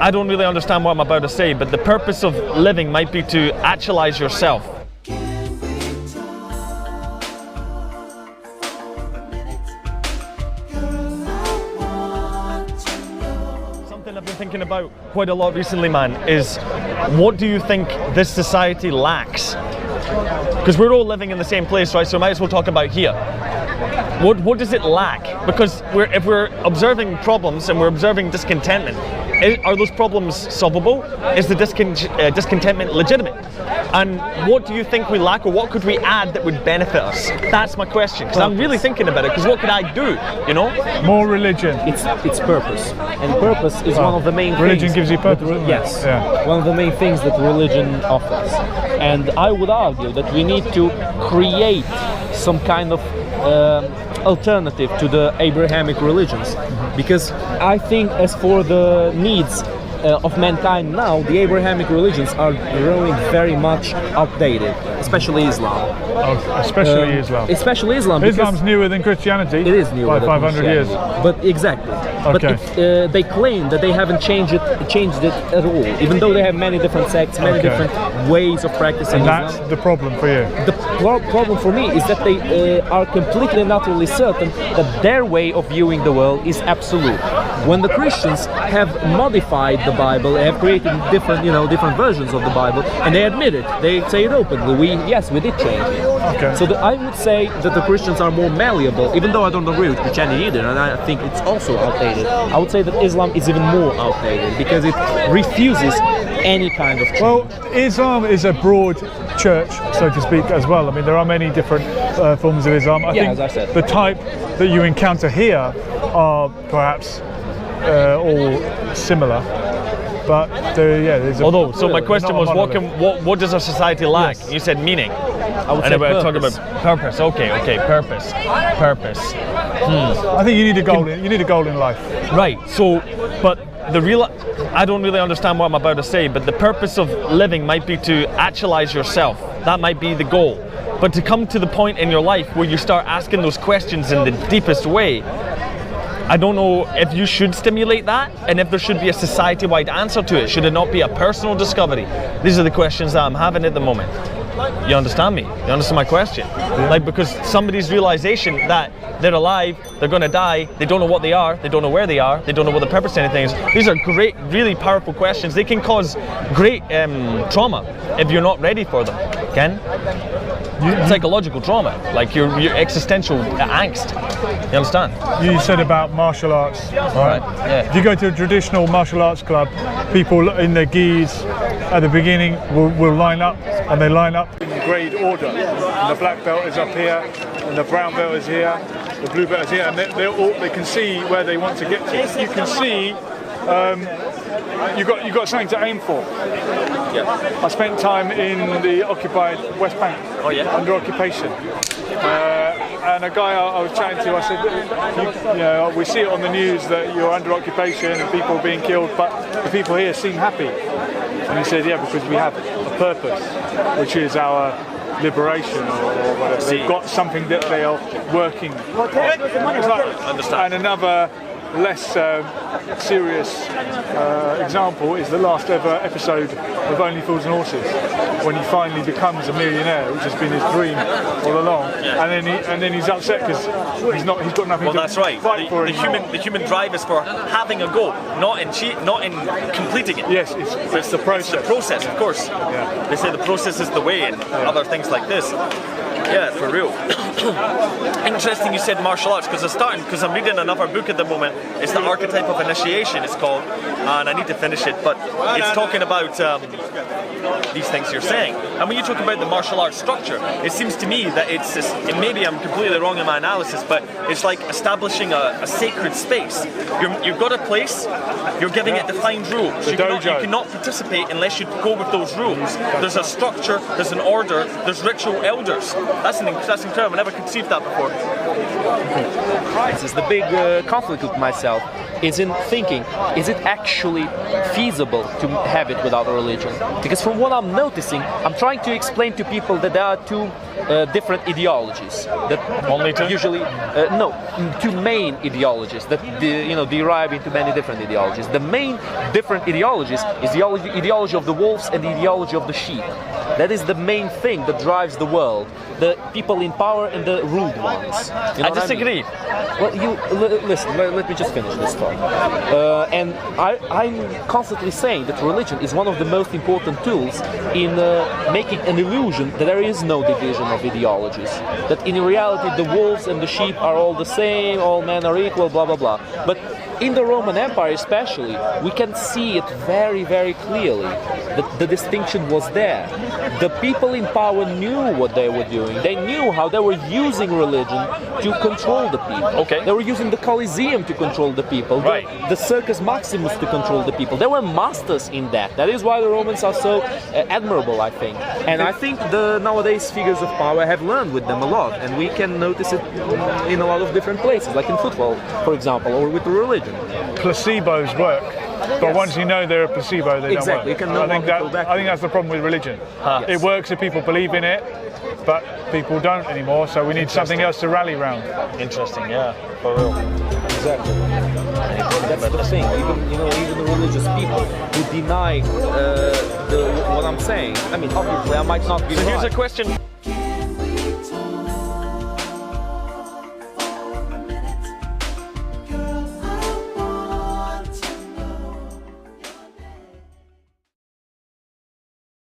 I don't really understand what I'm about to say, but the purpose of living might be to actualize yourself. Something I've been thinking about quite a lot recently, man, is what do you think this society lacks? Because we're all living in the same place, right? So I might as well talk about here. What does it lack? Because if we're observing problems and we're observing discontentment, are those problems solvable? Is the discontentment legitimate? And what do you think we lack, or what could we add that would benefit us? That's my question, because I'm really thinking about it, because what could I do, you know? More religion. It's purpose. And purpose is one of the main religion things. Gives you purpose, doesn't it? Yes. Yeah. One of the main things that religion offers. And I would argue that we need to create some kind of alternative to the Abrahamic religions, because I think as for the needs of mankind now, the Abrahamic religions are growing very much outdated, especially Islam. Oh, especially Islam. Especially Islam. Islam's newer than Christianity. It is newer by than 500 years. But exactly. Okay. But they claim that they haven't changed it at all, even though they have many different sects, many different ways of practicing. And that's the problem for you. The problem for me is that they are completely and utterly certain that their way of viewing the world is absolute. When the Christians have modified the Bible, they have created different versions of the Bible, and they admit it. They say it openly. Yes, we did change it. Okay. So I would say that the Christians are more malleable, even though I don't agree with Christianity either, and I think it's also outdated. I would say that Islam is even more outdated because it refuses any kind of change. Well, Islam is a broad church, so to speak, as well. I mean, there are many different forms of Islam. I think as I said, the type that you encounter here are perhaps all similar. But there's a... Although, so my question was, what does our society lack? Yes. You said meaning. I would say purpose. Talking about purpose. Okay, purpose. I think you need a goal. You need a goal in life. Right. So, but I don't really understand what I'm about to say. But the purpose of living might be to actualize yourself. That might be the goal. But to come to the point in your life where you start asking those questions in the deepest way, I don't know if you should stimulate that, and if there should be a society-wide answer to it. Should it not be a personal discovery? These are the questions that I'm having at the moment. You understand me? You understand my question? Yeah. Like, because somebody's realization that they're alive, they're going to die, they don't know what they are, they don't know where they are, they don't know what the purpose of anything is. These are great, really powerful questions. They can cause great trauma if you're not ready for them, Ken. Psychological trauma, like your existential angst. You understand? You said about martial arts. Right. Yeah. If you go to a traditional martial arts club, people in their gis at the beginning will line up, and they line up in grade order. And the black belt is up here, and the brown belt is here, the blue belt is here, and they can see where they want to get to. You can see you've got something to aim for. Yeah. I spent time in the occupied West Bank, under occupation. And a guy I was chatting to, I said, we see it on the news that you're under occupation and people are being killed, but the people here seem happy. And he said, yeah, because we have a purpose, which is our liberation or whatever. They've got something that they are working on. And another less serious example is the last ever episode of Only Fools and Horses, when he finally becomes a millionaire, which has been his dream all along. And then he's upset because he's got nothing to fight for. The human drive is for having a goal, not in completing it. Yes, it's the process. It's the process, of course. Yeah. They say the process is the way, and other things like this. Yeah, for real. Interesting you said martial arts, because I'm reading another book at the moment. It's The Archetype of Initiation, it's called, and I need to finish it, but it's talking about these things you're saying. And when you talk about the martial arts structure, it seems to me that it's this, and maybe I'm completely wrong in my analysis, but it's like establishing a sacred space. You've got a place, you're giving it defined rules. You cannot participate unless you go with those rules. There's a structure, there's an order, there's ritual elders. That's incredible. I never conceived that before. Crisis, the big conflict with myself is in thinking, is it actually feasible to have it without a religion? Because from what I'm noticing, I'm trying to explain to people that there are two different ideologies that Only two? usually two main ideologies that derive into many different ideologies. The main different ideologies is the ideology of the wolves and the ideology of the sheep. That is the main thing that drives the world. The people in power and the ruled ones. You know I disagree. Well, you listen. Let me just finish this thought. And I'm constantly saying that religion is one of the most important tools in making an illusion that there is no division of ideologies. That in reality the wolves and the sheep are all the same, all men are equal, blah blah blah. But in the Roman Empire especially, we can see it very, very clearly that the distinction was there. The people in power knew what they were doing. They knew how they were using religion to control the people. Okay. They were using the Colosseum to control the people, Right. the Circus Maximus to control the people. They were masters in that. That is why the Romans are so admirable, I think. And I think the nowadays figures of power have learned with them a lot, and we can notice it in a lot of different places, like in football, for example, or with the religion. Placebos work, but once you know they're a placebo, they Exactly. You don't can work. no longer go back I think that's the problem with religion. Yes. It works if people believe in it, but people don't anymore. So we need something else to rally around. Interesting, yeah, for real. Exactly. That's the thing. Even the religious people who deny what I'm saying. I mean, obviously, I might not be So right. here's a question.